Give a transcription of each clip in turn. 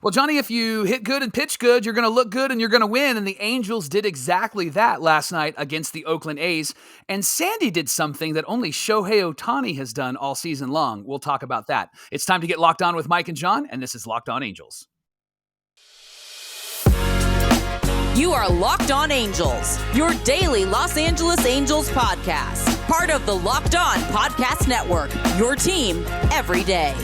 Well, Johnny, if you hit good and pitch good, you're going to look good and you're going to win. And the Angels did exactly that last night against the Oakland A's. And Sandy did something that only Shohei Ohtani has done all season long. We'll talk about that. It's time to get locked on with Mike and John, and this is Locked On Angels. You are Locked On Angels, your daily Los Angeles Angels podcast. Part of the Locked On Podcast Network, your team every day.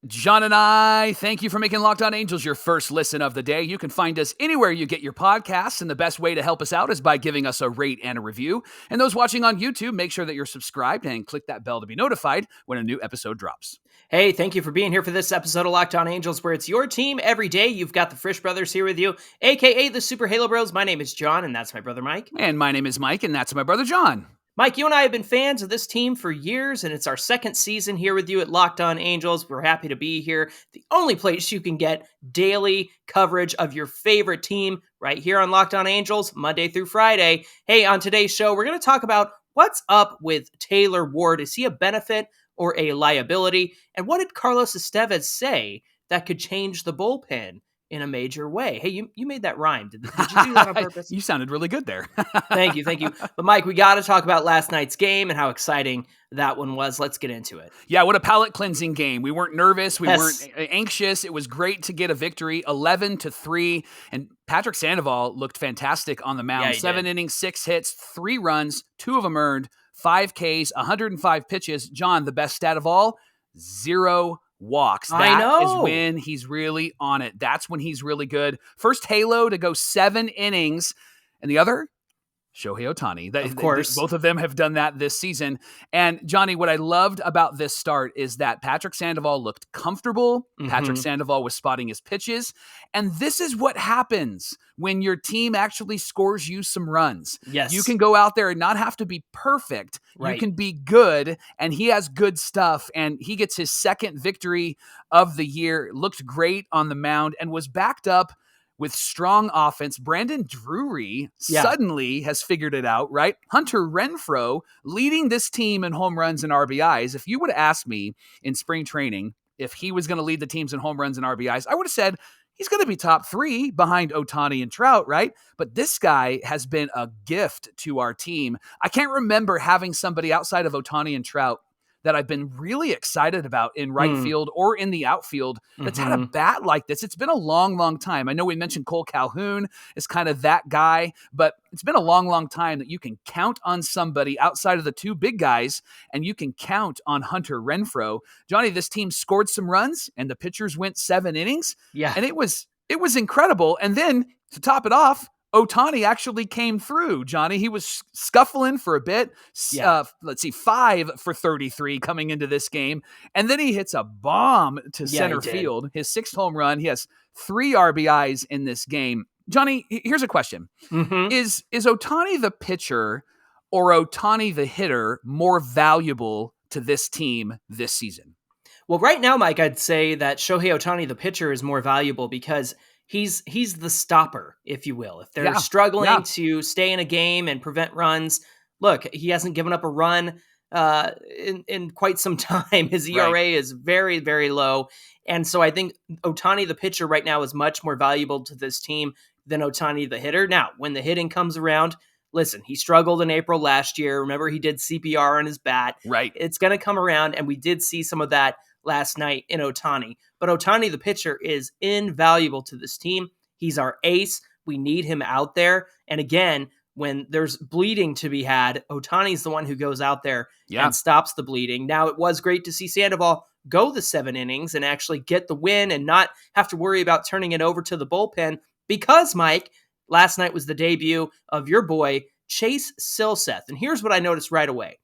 John and I, thank you for making Locked On Angels your first listen of the day. You can find us anywhere you get your podcasts, and the best way to help us out is by giving us a rate and a review. And those watching on YouTube, make sure that you're subscribed and click that bell to be notified when a new episode drops. Hey, thank you for being here for this episode of Locked On Angels, where it's your team every day. You've got the Frisch Brothers here with you, a.k.a. the Super Halo Bros. My name is John, and that's my brother Mike. And my name is Mike, and that's my brother John. Mike, you and I have been fans of this team for years, and it's our second season here with you at Locked On Angels. We're happy to be here. The only place you can get daily coverage of your favorite team right here on Locked On Angels, Monday through Friday. Hey, on today's show, we're going to talk about what's up with Taylor Ward. Is he a benefit or a liability? And what did Carlos Estevez say that could change the bullpen in a major way? Hey, you made that rhyme. Did you do that on purpose? You sounded really good there. Thank you. But Mike, we got to talk about last night's game and how exciting that one was. Let's get into it. Yeah, what a palate cleansing game. We weren't nervous. We weren't anxious. It was great to get a victory, 11-3. And Patrick Sandoval looked fantastic on the mound. Yeah, 7 innings, 6 hits, 3 runs, 2 of them earned, 5 Ks, 105 pitches. John, the best stat of all, 0 walks. That is when he's really on it. That's when he's really good. First Halo to go 7 innings, and the other, Shohei Ohtani. Of course. Both of them have done that this season. And Johnny, what I loved about this start is that Patrick Sandoval looked comfortable. Mm-hmm. Patrick Sandoval was spotting his pitches. And this is what happens when your team actually scores you some runs. Yes. You can go out there and not have to be perfect. Right. You can be good, and he has good stuff. And he gets his second victory of the year. Looked great on the mound and was backed up with strong offense. Brandon Drury suddenly has figured it out, right? Hunter Renfroe leading this team in home runs and RBIs. If you would have asked me in spring training if he was going to lead the teams in home runs and RBIs, I would have said he's going to be top 3 behind Ohtani and Trout, right? But this guy has been a gift to our team. I can't remember having somebody outside of Ohtani and Trout that I've been really excited about in right field or in the outfield that's had a bat like this. It's been a long, long time. I know we mentioned Cole Calhoun is kind of that guy, but it's been a long, long time that you can count on somebody outside of the 2 big guys, and you can count on Hunter Renfroe. Johnny, this team scored some runs, and the pitchers went 7 innings. Yeah. And it was incredible. And then to top it off, Ohtani actually came through, Johnny. He was scuffling for a bit. 5 for 33 coming into this game. And then he hits a bomb to center field, his 6th home run. He has 3 RBIs in this game. Johnny, here's a question. Mm-hmm. Is Ohtani the pitcher or Ohtani the hitter more valuable to this team this season? Well, right now, Mike, I'd say that Shohei Ohtani, the pitcher, is more valuable because he's the stopper, if you will. If they're struggling to stay in a game and prevent runs, look, he hasn't given up a run in quite some time. His ERA is very, very low. And so I think Ohtani, the pitcher, right now is much more valuable to this team than Ohtani, the hitter. Now, when the hitting comes around, listen, he struggled in April last year. Remember, he did CPR on his bat. Right. It's going to come around, and we did see some of that last night in Ohtani. But Ohtani, the pitcher, is invaluable to this team. He's our ace. We need him out there. And again, when there's bleeding to be had, Ohtani's the one who goes out there and stops the bleeding. Now, it was great to see Sandoval go the 7 innings and actually get the win and not have to worry about turning it over to the bullpen because, Mike, last night was the debut of your boy, Chase Silseth. And here's what I noticed right away.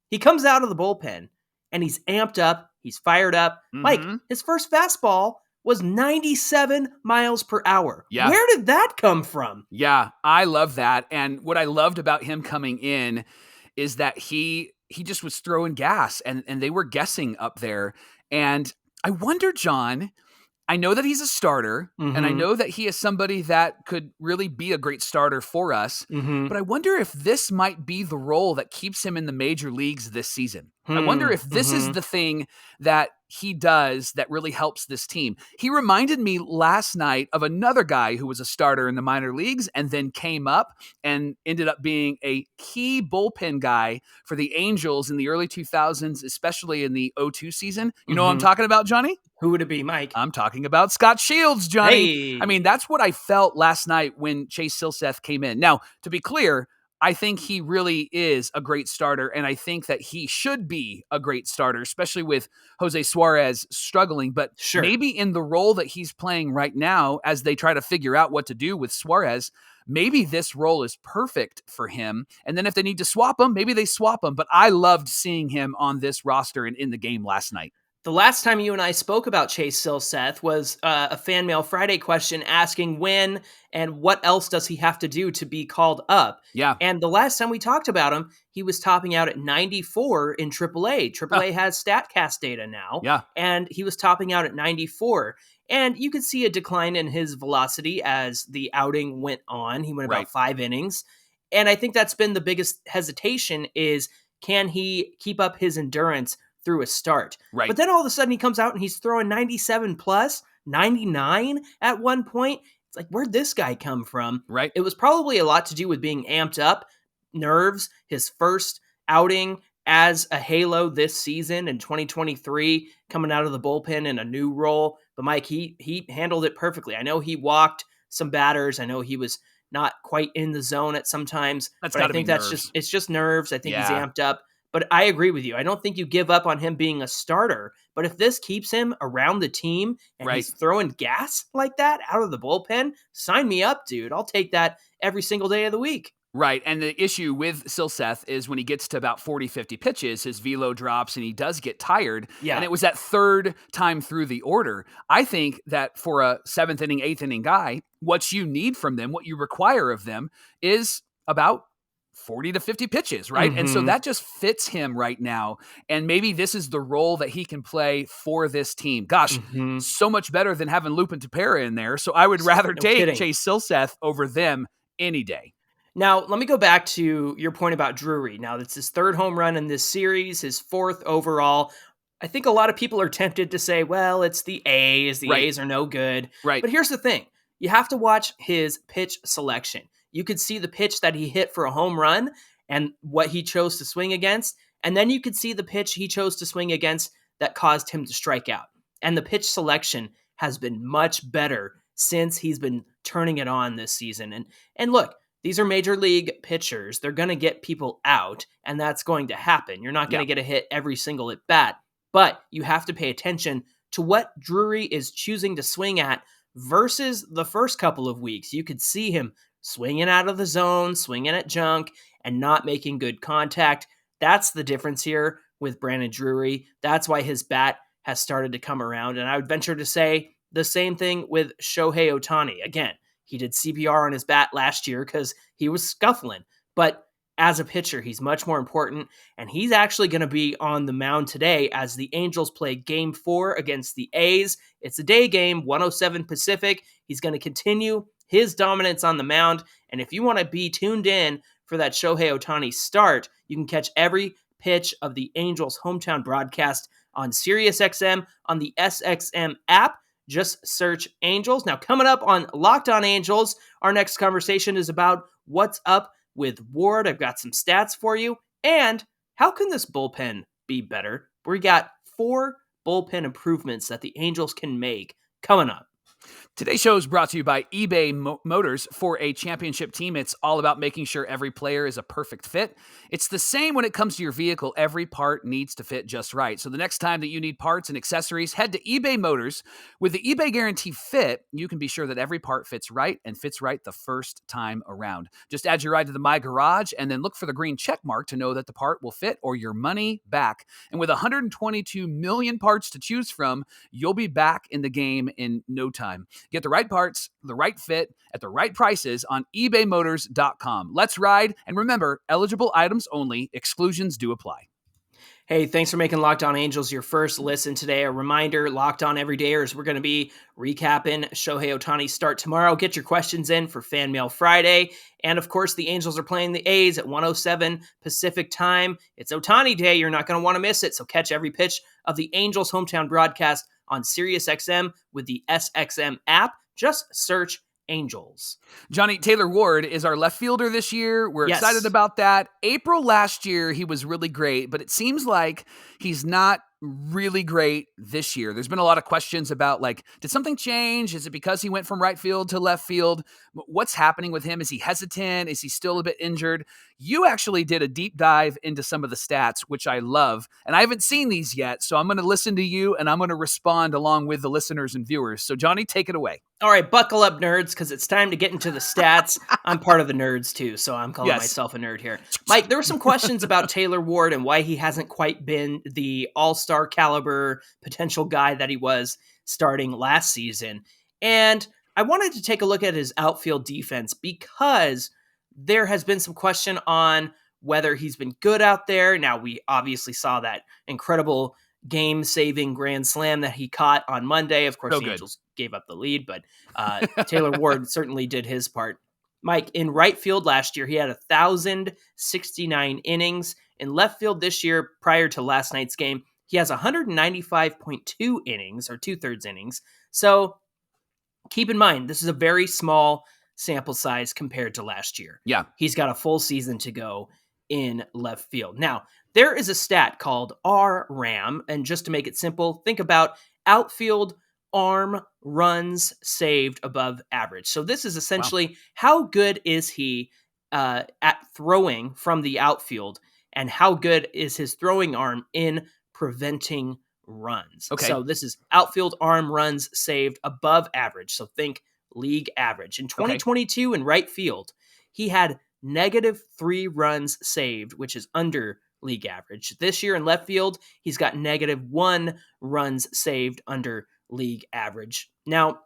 He comes out of the bullpen and he's amped up. He's fired up. Mm-hmm. Mike, his first fastball was 97 miles per hour. Yeah. Where did that come from? Yeah, I love that. And what I loved about him coming in is that he just was throwing gas and they were guessing up there. And I wonder, John, I know that he's a starter, and I know that he is somebody that could really be a great starter for us, but I wonder if this might be the role that keeps him in the major leagues this season. I wonder if this is the thing that he does that really helps this team. He reminded me last night of another guy who was a starter in the minor leagues and then came up and ended up being a key bullpen guy for the Angels in the early 2000s, especially in the 02 season. You know what I'm talking about, Johnny? Who would it be, Mike? I'm talking about Scott Shields, Johnny. Hey. I mean, that's what I felt last night when Chase Silseth came in. Now, to be clear, I think he really is a great starter, and I think that he should be a great starter, especially with Jose Suarez struggling. But maybe in the role that he's playing right now, as they try to figure out what to do with Suarez, maybe this role is perfect for him. And then if they need to swap him, maybe they swap him. But I loved seeing him on this roster and in the game last night. The last time you and I spoke about Chase Silseth was a Fan Mail Friday question asking when and what else does he have to do to be called up. Yeah. And the last time we talked about him, he was topping out at 94 in AAA. AAA has StatCast data now. Yeah. And he was topping out at 94. And you could see a decline in his velocity as the outing went on. He went about 5 innings. And I think that's been the biggest hesitation is, can he keep up his endurance through a start? Right. But then all of a sudden he comes out and he's throwing 97 plus, 99 at one point. It's like, where'd this guy come from? Right. It was probably a lot to do with being amped up, nerves, his first outing as a Halo this season in 2023, coming out of the bullpen in a new role. But Mike, he handled it perfectly. I know he walked some batters. I know he was not quite in the zone at sometimes. But I think it's just nerves. I think he's amped up. But I agree with you. I don't think you give up on him being a starter. But if this keeps him around the team and he's throwing gas like that out of the bullpen, sign me up, dude. I'll take that every single day of the week. Right. And the issue with Silseth is when he gets to about 40, 50 pitches, his velo drops and he does get tired. Yeah. And it was that third time through the order. I think that for a 7th inning, 8th inning guy, what you need from them, what you require of them is about 40 to 50 pitches, right? And so that just fits him right now. And maybe this is the role that he can play for this team. Gosh, so much better than having Lupin Tepera in there. So I would rather take Chase Silseth over them any day. Now, let me go back to your point about Drury. Now, that's his 3rd home run in this series, his 4th overall. I think a lot of people are tempted to say, well, it's the A's. The A's are no good. Right. But here's the thing. You have to watch his pitch selection. You could see the pitch that he hit for a home run and what he chose to swing against. And then you could see the pitch he chose to swing against that caused him to strike out. And the pitch selection has been much better since he's been turning it on this season. And look, these are major league pitchers. They're going to get people out, and that's going to happen. You're not going to get a hit every single at bat, but you have to pay attention to what Drury is choosing to swing at versus the first couple of weeks. You could see him swinging out of the zone, swinging at junk, and not making good contact. That's the difference here with Brandon Drury. That's why his bat has started to come around. And I would venture to say the same thing with Shohei Ohtani. Again, he did CPR on his bat last year because he was scuffling. But as a pitcher, he's much more important. And he's actually going to be on the mound today as the Angels play Game 4 against the A's. It's a day game, 107 Pacific. He's going to continue his dominance on the mound. And if you want to be tuned in for that Shohei Ohtani start, you can catch every pitch of the Angels hometown broadcast on SiriusXM on the SXM app. Just search Angels. Now, coming up on Locked On Angels, our next conversation is about what's up with Ward. I've got some stats for you. And how can this bullpen be better? We got 4 bullpen improvements that the Angels can make coming up. Today's show is brought to you by eBay Motors. For a championship team, it's all about making sure every player is a perfect fit. It's the same when it comes to your vehicle. Every part needs to fit just right. So the next time that you need parts and accessories, head to eBay Motors. With the eBay Guarantee Fit, you can be sure that every part fits right and fits right the first time around. Just add your ride to the My Garage and then look for the green check mark to know that the part will fit or your money back. And with 122 million parts to choose from, you'll be back in the game in no time. Get the right parts, the right fit, at the right prices on ebaymotors.com. Let's ride. And remember, eligible items only. Exclusions do apply. Hey, thanks for making Locked On Angels your first listen today. A reminder, Locked On Everydayers, we're going to be recapping Shohei Ohtani's start tomorrow. Get your questions in for Fan Mail Friday. And of course, the Angels are playing the A's at 1:07 Pacific time. It's Ohtani Day. You're not going to want to miss it. So catch every pitch of the Angels hometown broadcast on SiriusXM with the SXM app. Just search Angels. Johnny, Taylor Ward is our left fielder this year. We're Yes. excited about that. April last year, he was really great, but it seems like he's not really great this year. There's been a lot of questions about, like, did something change? Is it because he went from right field to left field? What's happening with him? Is he hesitant? Is he still a bit injured? You actually did a deep dive into some of the stats, which I love, and I haven't seen these yet, so I'm going to listen to you, and I'm going to respond along with the listeners and viewers. So, Johnny, take it away. All right, buckle up, nerds, because it's time to get into the stats. I'm part of the nerds, too, so I'm calling myself a nerd here. Mike, there were some questions about Taylor Ward and why he hasn't quite been the all-star caliber potential guy that he was starting last season. And I wanted to take a look at his outfield defense because there has been some question on whether he's been good out there. Now, we obviously saw that incredible game-saving grand slam that he caught on Monday. Of course, the Angels gave up the lead, but Taylor Ward certainly did his part. Mike, in right field last year, he had 1,069 innings. In left field this year, prior to last night's game, he has 195.2 innings, or 2/3 innings. So keep in mind, this is a very small sample size compared to last year. Yeah. He's got a full season to go in left field. Now, there is a stat called RRAM, and just to make it simple, think about outfield arm runs saved above average. So this is essentially how good is he at throwing from the outfield, and how good is his throwing arm in preventing runs. Okay. So this is outfield arm runs saved above average. So think league average. In 2022 in right field, he had -3 runs saved, which is under league average. This year in left field, he's got -1 runs saved under league average. Now,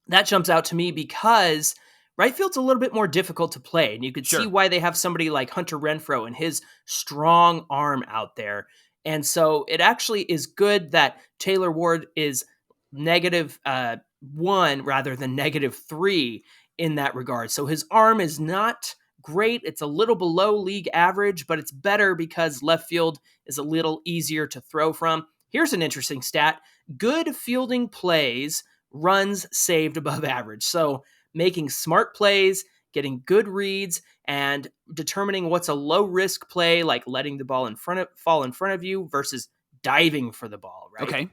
that jumps out to me because right field's a little bit more difficult to play, and you could see why they have somebody like Hunter Renfroe and his strong arm out there. And so it actually is good that Taylor Ward is -1 rather than -3 in that regard. So his arm is not great. It's a little below league average, but it's better because left field is a little easier to throw from. Here's an interesting stat. Good fielding plays, runs saved above average. So making smart plays, getting good reads, and determining what's a low risk play, like letting the ball fall in front of you versus diving for the ball, right? Okay.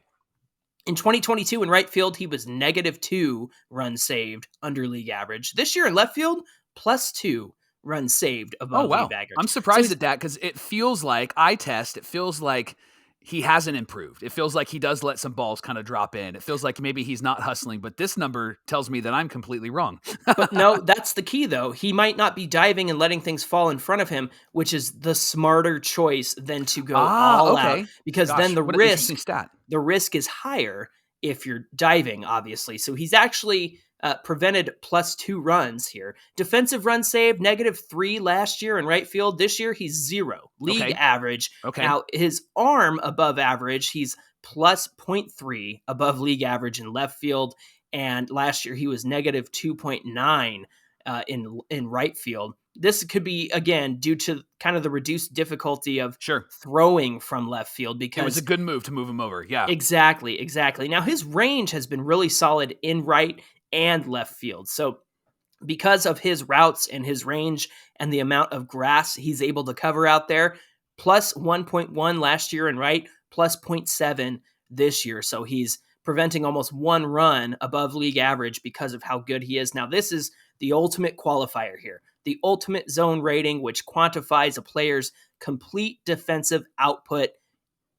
In 2022 in right field, he was -2 runs saved under league average. This year in left field, +2 runs saved above league average. I'm surprised at that because it feels like, it feels like he hasn't improved. It feels like he does let some balls kind of drop in. It feels like maybe he's not hustling, but this number tells me that I'm completely wrong. But no, that's the key though. He might not be diving and letting things fall in front of him, which is the smarter choice than to go all out, because then the risk is higher if you're diving, obviously. So he's actually prevented +2 runs here. Defensive run saved, -3 last year in right field. This year, he's 0. League average. Now, his arm above average, he's +0.3 above league average in left field. And last year, he was -2.9 in right field. This could be, again, due to kind of the reduced difficulty of throwing from left field, because it was a good move to move him over. Yeah, exactly. Now, his range has been really solid in right and left field. So because of his routes and his range and the amount of grass he's able to cover out there, +1.1 last year in right, +0.7 this year. So he's preventing almost 1 run above league average because of how good he is. Now, this is the ultimate qualifier here, the ultimate zone rating, which quantifies a player's complete defensive output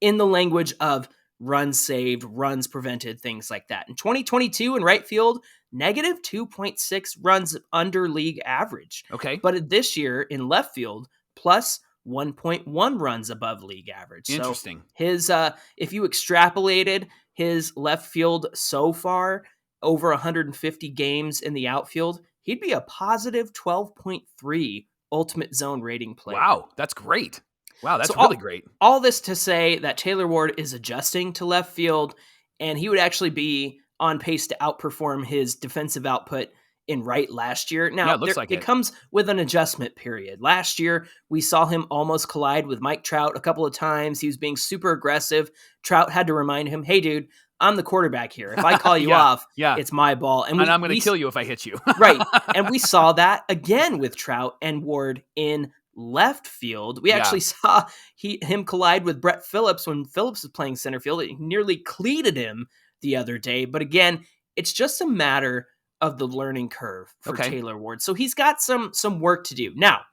in the language of runs saved, runs prevented, things like that. In 2022 in right field, -2.6 runs under league average. But this year in left field, +1.1 runs above league average. Interesting. So his, if you extrapolated his left field so far over 150 games in the outfield, he'd be a +12.3 ultimate zone rating player. Wow, that's great. Wow, that's So really great. all this to say that Taylor Ward is adjusting to left field, and he would actually be on pace to outperform his defensive output in right last year. Yeah, Now, it looks like it it. comes with an adjustment period. Last year, we saw him almost collide with Mike Trout a couple of times. He was being super aggressive. Trout had to remind him, hey, dude, I'm the quarterback here. If I call you Yeah, off, yeah. it's my ball. And And I'm going to kill you if I hit you. right. And we saw that again with Trout and Ward in left field. We Yeah. actually saw him collide with Brett Phillips when Phillips was playing center field. It nearly cleated him the other day. But again, it's just a matter of the learning curve for Okay. Taylor Ward. So he's got some work to do. Now,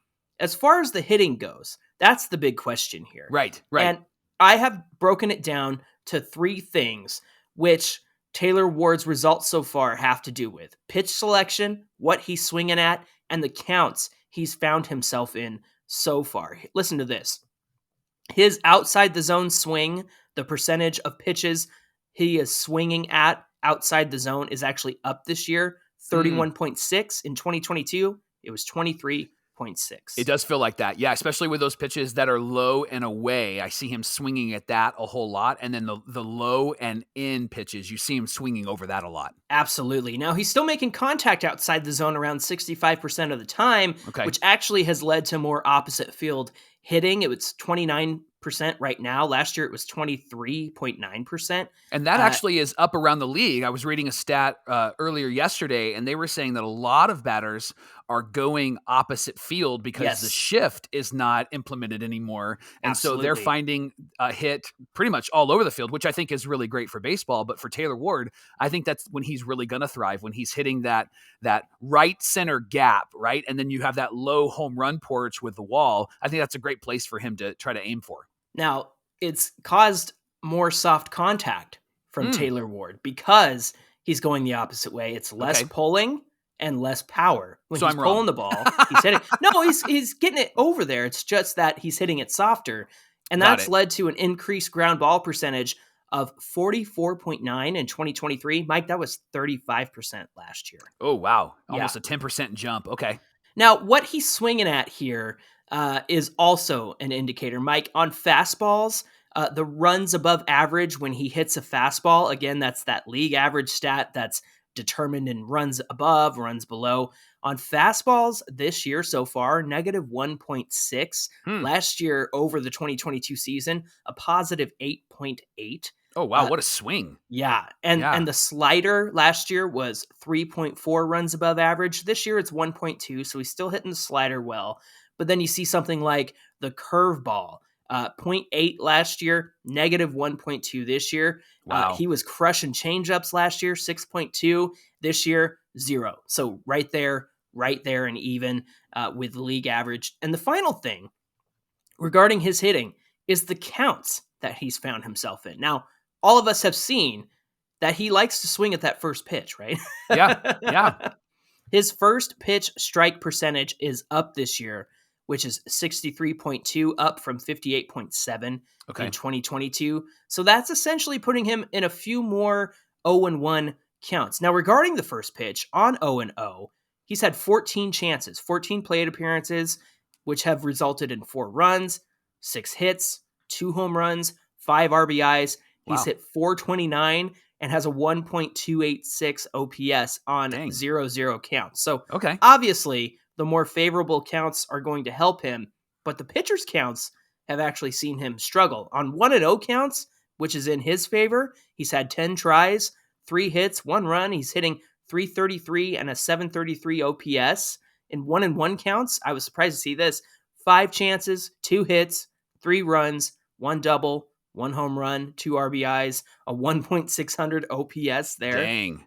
as far as the hitting goes, that's the big question here. Right, right. And I have broken it down to 3 things, which Taylor Ward's results so far have to do with pitch selection, what he's swinging at, and the counts he's found himself in so far. Listen to this. His outside the zone swing, the percentage of pitches he is swinging at outside the zone is actually up this year, 31.6. In 2022, it was 23.6. It does feel like that. Yeah, especially with those pitches that are low and away. I see him swinging at that a whole lot. And then the low and in pitches, you see him swinging over that a lot. Absolutely. Now, he's still making contact outside the zone around 65% of the time, Okay. which actually has led to more opposite field hitting. It was 29% right now. Last year, it was 23.9%. And that actually is up around the league. I was reading a stat earlier yesterday, and they were saying that a lot of batters are going opposite field because the shift is not implemented anymore. And so they're finding a hit pretty much all over the field, which I think is really great for baseball. But for Taylor Ward, I think that's when he's really going to thrive, when he's hitting that right center gap, right? And then you have that low home run porch with the wall. I think that's a great place for him to try to aim for. Now, it's caused more soft contact from Taylor Ward because he's going the opposite way. It's less pulling and less power. When he's pulling the ball, he's hitting. No, he's getting it over there. It's just that he's hitting it softer. And that's led to an increased ground ball percentage of 44.9 in 2023. Mike, that was 35% last year. Oh, wow. Almost a 10% jump. Okay. Now, what he's swinging at here is also an indicator. Mike, on fastballs, the runs above average when he hits a fastball, again, that's that league average stat that's determined in runs above, runs below. On fastballs this year so far, negative 1.6. Last year, over the 2022 season, a positive 8.8. Oh, wow. What a swing. Yeah. And the slider last year was 3.4 runs above average. This year, it's 1.2. So he's still hitting the slider well. But then you see something like the curveball, 0.8 last year, negative 1.2 this year. Wow. He was crushing changeups last year, 6.2. This year, 0. So right there and even with the league average. And the final thing regarding his hitting is the counts that he's found himself in. Now, all of us have seen that he likes to swing at that first pitch, right? Yeah. His first pitch strike percentage is up this year, which is 63.2, up from 58.7 in 2022. So that's essentially putting him in a few more 0-1 counts. Now, regarding the first pitch, on 0-0, he's had 14 chances, 14 plate appearances, which have resulted in 4 runs, 6 hits, 2 home runs, 5 RBIs. He's hit 429 and has a 1.286 OPS on 0-0 counts. So obviously, the more favorable counts are going to help him, but the pitcher's counts have actually seen him struggle. On 1-0 counts, which is in his favor, he's had 10 tries, 3 hits, 1 run. He's hitting 333 and a 733 OPS. In 1-1 counts, I was surprised to see this: 5 chances, 2 hits, 3 runs, 1 double, 1 home run, 2 RBIs, a 1.600 OPS there. Dang.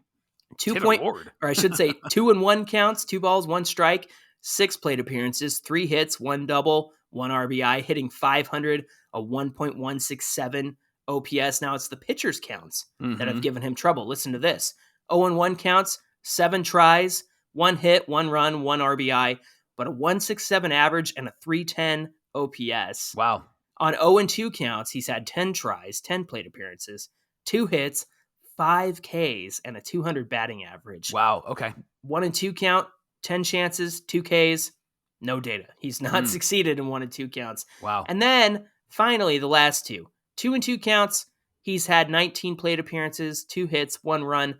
2-1 counts, 2 balls, 1 strike, 6 plate appearances, 3 hits, 1 double, 1 RBI, hitting 500, a 1.167 OPS. Now it's the pitcher's counts that have given him trouble. Listen to this: 0-1 counts, 7 tries, 1 hit, 1 run, 1 RBI, but a 1.67 average and a 310 OPS. Wow. On 0-2 counts, he's had 10 tries, 10 plate appearances, 2 hits, 5 Ks, and a 200 batting average. Wow. Okay. 1-2 count, 10 chances, 2 Ks, No data. He's not succeeded in 1 and 2 counts. Wow. And then finally, the last 2 and 2 counts. He's had 19 plate appearances, 2 hits, 1 run,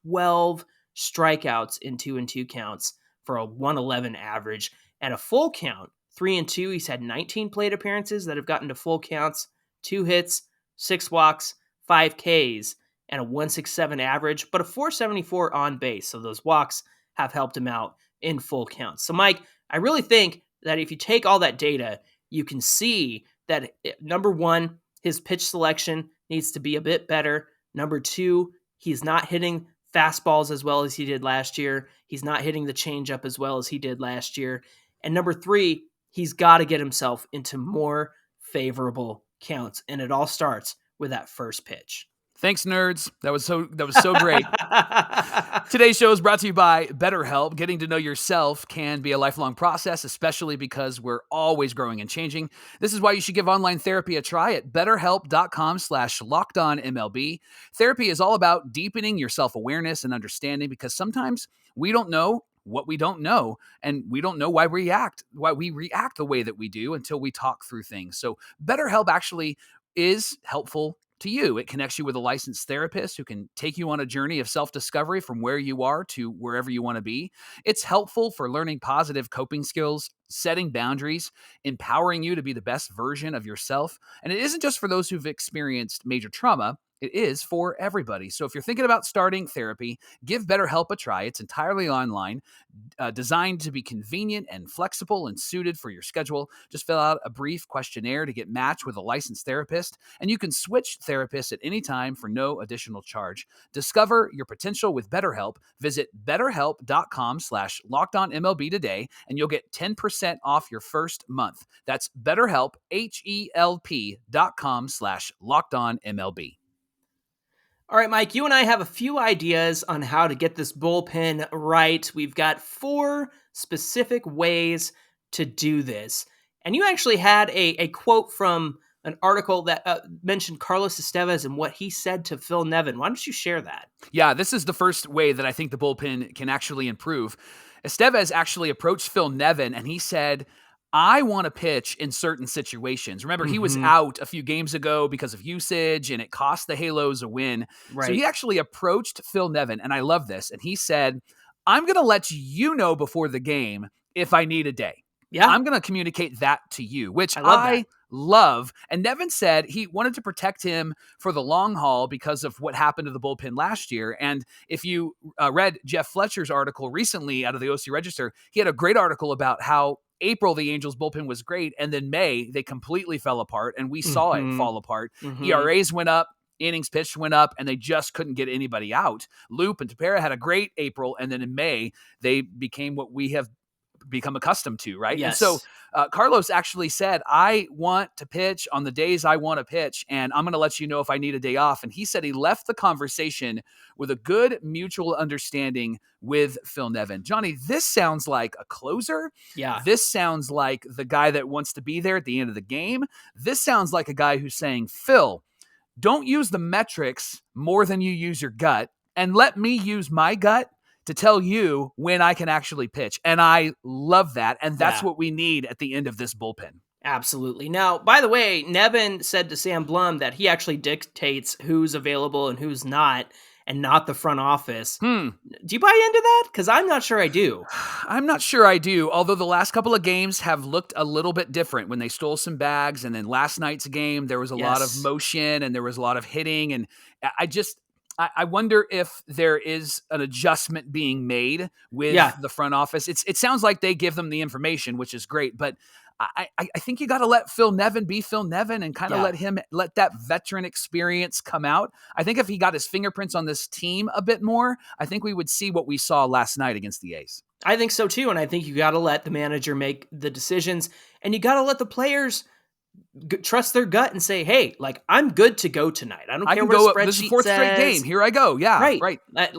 12 strikeouts in 2 and 2 counts for a 111 average. And a full count, 3 and 2. He's had 19 plate appearances that have gotten to full counts, 2 hits, 6 walks, 5 Ks, and a 167 average, but a 474 on base. So those walks have helped him out in full counts. So Mike, I really think that if you take all that data, you can see that number 1, his pitch selection needs to be a bit better. Number 2, he's not hitting fastballs as well as he did last year. He's not hitting the changeup as well as he did last year. And number 3, he's got to get himself into more favorable counts. And it all starts with that first pitch. Thanks, nerds. That was so great. Today's show is brought to you by BetterHelp. Getting to know yourself can be a lifelong process, especially because we're always growing and changing. This is why you should give online therapy a try at BetterHelp.com/LockedOnMLB. Therapy is all about deepening your self-awareness and understanding, because sometimes we don't know what we don't know, and we don't know why we react the way that we do until we talk through things. So BetterHelp actually is helpful to you. It connects you with a licensed therapist who can take you on a journey of self-discovery from where you are to wherever you want to be. It's helpful for learning positive coping skills, setting boundaries, empowering you to be the best version of yourself. And it isn't just for those who've experienced major trauma. It is for everybody. So if you're thinking about starting therapy, give BetterHelp a try. It's entirely online, designed to be convenient and flexible and suited for your schedule. Just fill out a brief questionnaire to get matched with a licensed therapist, and you can switch therapists at any time for no additional charge. Discover your potential with BetterHelp. Visit BetterHelp.com/LockedOnMLB today, and you'll get 10% off your first month. That's BetterHelp, HELP.com/LockedOnMLB. All right, Mike, you and I have a few ideas on how to get this bullpen right. We've got 4 specific ways to do this. And you actually had a quote from an article that mentioned Carlos Estevez and what he said to Phil Nevin. Why don't you share that? Yeah, this is the first way that I think the bullpen can actually improve. Estevez actually approached Phil Nevin, and he said, I want to pitch in certain situations. Remember, he was out a few games ago because of usage, and it cost the Halos a win. Right. So he actually approached Phil Nevin, and I love this. And he said, I'm going to let you know before the game if I need a day. Yeah. I'm going to communicate that to you, which I love. And Nevin said he wanted to protect him for the long haul because of what happened to the bullpen last year. And if you read Jeff Fletcher's article recently out of the OC Register, he had a great article about how April, the Angels bullpen was great. And then May, they completely fell apart, and we saw it fall apart. ERAs went up, innings pitched went up, and they just couldn't get anybody out. Loop and Tepera had a great April, and then in May, they became what we have become accustomed to, right? Yes. And so Carlos actually said, I want to pitch on the days I want to pitch, and I'm going to let you know if I need a day off. And he said he left the conversation with a good mutual understanding with Phil Nevin. Johnny, this sounds like a closer. Yeah. This sounds like the guy that wants to be there at the end of the game. This sounds like a guy who's saying, Phil, don't use the metrics more than you use your gut, and let me use my gut to tell you when I can actually pitch. And I love that. And that's what we need at the end of this bullpen. Absolutely. Now, by the way, Nevin said to Sam Blum that he actually dictates who's available and who's not, and not the front office. Do you buy into that? Because I'm not sure I do. I'm not sure I do, although the last couple of games have looked a little bit different when they stole some bags. And then last night's game, there was a lot of motion and there was a lot of hitting. And I wonder if there is an adjustment being made with the front office. It sounds like they give them the information, which is great, but I think you got to let Phil Nevin be Phil Nevin and kind of let that veteran experience come out. I think if he got his fingerprints on this team a bit more, I think we would see what we saw last night against the A's. I think so too, and I think you got to let the manager make the decisions, and you got to let the players trust their gut and say, hey, like, I'm good to go tonight. I don't care what a spreadsheet This is 4th straight game. Here I go. Yeah, right.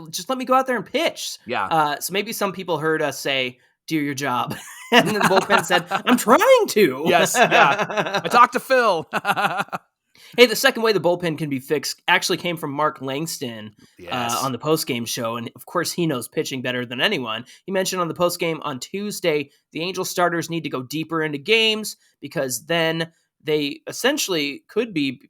Just let me go out there and pitch. Yeah. So maybe some people heard us say, do your job. And then the bullpen said, I'm trying to. Yes. Yeah. I talked to Phil. Hey, the second way the bullpen can be fixed actually came from Mark Langston Yes. on the postgame show. And of course, he knows pitching better than anyone. He mentioned on the postgame on Tuesday, the Angels starters need to go deeper into games because then they essentially could be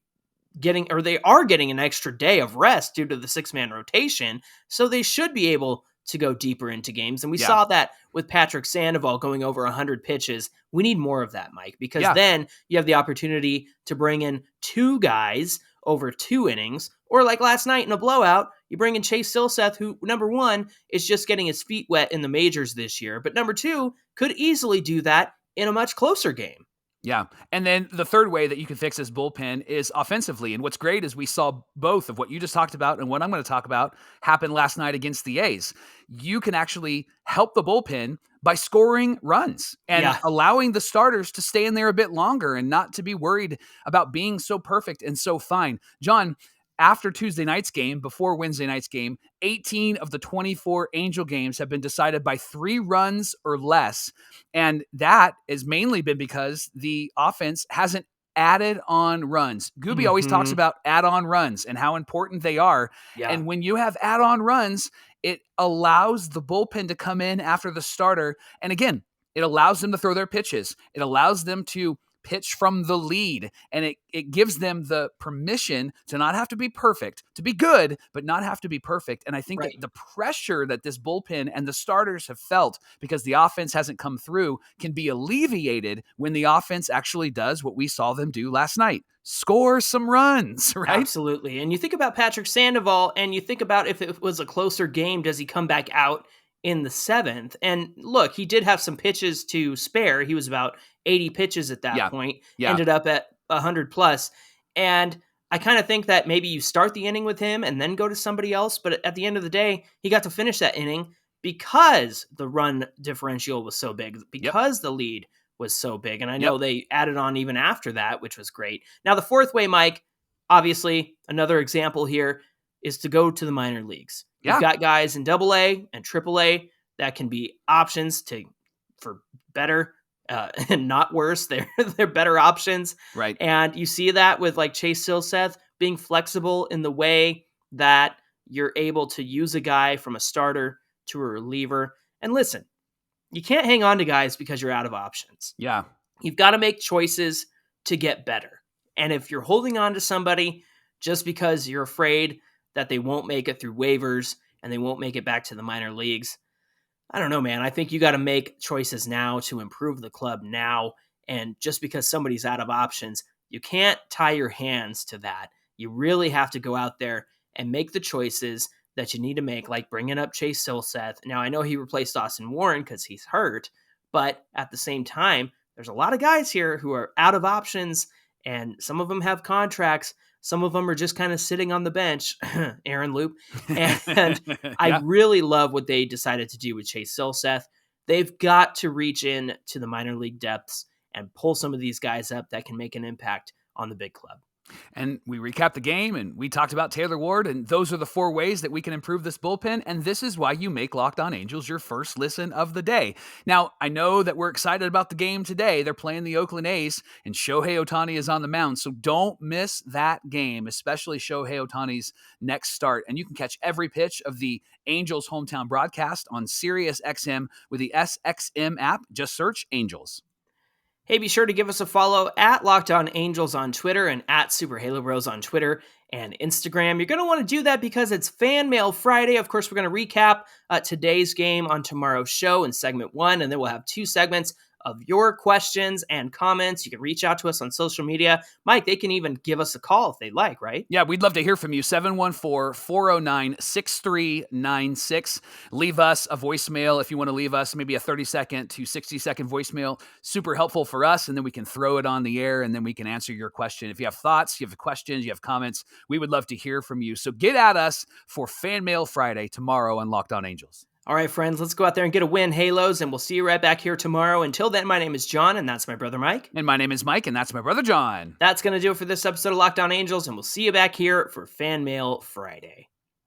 getting, or they are getting an extra day of rest due to the 6-man rotation. So they should be able to go deeper into games. And we Yeah. saw that with Patrick Sandoval going over 100 pitches. We need more of that, Mike, because then you have the opportunity to bring in 2 guys over 2 innings. Or like last night in a blowout, you bring in Chase Silseth, who, number 1, is just getting his feet wet in the majors this year. But number 2, could easily do that in a much closer game. Yeah. And then the third way that you can fix this bullpen is offensively. And what's great is we saw both of what you just talked about and what I'm going to talk about happen last night against the A's. You can actually help the bullpen by scoring runs and allowing the starters to stay in there a bit longer and not to be worried about being so perfect and so fine. John, after Tuesday night's game, before Wednesday night's game, 18 of the 24 Angel games have been decided by 3 runs or less. And that has mainly been because the offense hasn't added on runs. Gooby always talks about add-on runs and how important they are. Yeah. And when you have add-on runs, it allows the bullpen to come in after the starter. And again, it allows them to throw their pitches. It allows them to pitch from the lead, and it gives them the permission to not have to be perfect, to be good, but not have to be perfect. And I think that the pressure that this bullpen and the starters have felt because the offense hasn't come through can be alleviated when the offense actually does what we saw them do last night. Score some runs, right? Absolutely. And you think about Patrick Sandoval, and you think about if it was a closer game, does he come back out in the 7th? And look, he did have some pitches to spare. He was about 80 pitches at that point, ended up at 100 plus. And I kind of think that maybe you start the inning with him and then go to somebody else. But at the end of the day, he got to finish that inning because the run differential was so big, because the lead was so big. And I know they added on even after that, which was great. Now, the fourth way, Mike, obviously another example here is to go to the minor leagues. You've got guys in AA and AAA that can be options for better and not worse. They're better options. Right. And you see that with like Chase Silseth being flexible in the way that you're able to use a guy from a starter to a reliever. And listen, you can't hang on to guys because you're out of options. Yeah. You've got to make choices to get better. And if you're holding on to somebody just because you're afraid that they won't make it through waivers and they won't make it back to the minor leagues, I don't know, man. I think you got to make choices now to improve the club now. And just because somebody's out of options, you can't tie your hands to that. You really have to go out there and make the choices that you need to make, like bringing up Chase Silseth. Now, I know he replaced Austin Warren because he's hurt, but at the same time, there's a lot of guys here who are out of options, and some of them have contracts. Some of them are just kind of sitting on the bench, Aaron Loop. And I really love what they decided to do with Chase Silseth. They've got to reach in to the minor league depths and pull some of these guys up that can make an impact on the big club. And we recapped the game and we talked about Taylor Ward, and those are the 4 ways that we can improve this bullpen. And this is why you make Locked On Angels your first listen of the day. Now, I know that we're excited about the game today. They're playing the Oakland A's and Shohei Ohtani is on the mound. So don't miss that game, especially Shohei Ohtani's next start. And you can catch every pitch of the Angels hometown broadcast on Sirius XM with the SXM app. Just search Angels. Hey, be sure to give us a follow at Locked On Angels on Twitter and at Super Halo Bros on Twitter and Instagram. You're going to want to do that because it's Fan Mail Friday. Of course, we're going to recap today's game on tomorrow's show in segment 1, and then we'll have 2 segments of your questions and comments. You can reach out to us on social media. Mike, they can even give us a call if they'd like, right? Yeah, we'd love to hear from you. 714-409-6396. Leave us a voicemail if you want to leave us maybe a 30-second to 60-second voicemail. Super helpful for us, and then we can throw it on the air, and then we can answer your question. If you have thoughts, you have questions, you have comments, we would love to hear from you. So get at us for Fan Mail Friday tomorrow on Locked On Angels. All right, friends, let's go out there and get a win, Halos, and we'll see you right back here tomorrow. Until then, my name is John, and that's my brother Mike. And my name is Mike, and that's my brother John. That's going to do it for this episode of Locked On Angels, and we'll see you back here for Fan Mail Friday.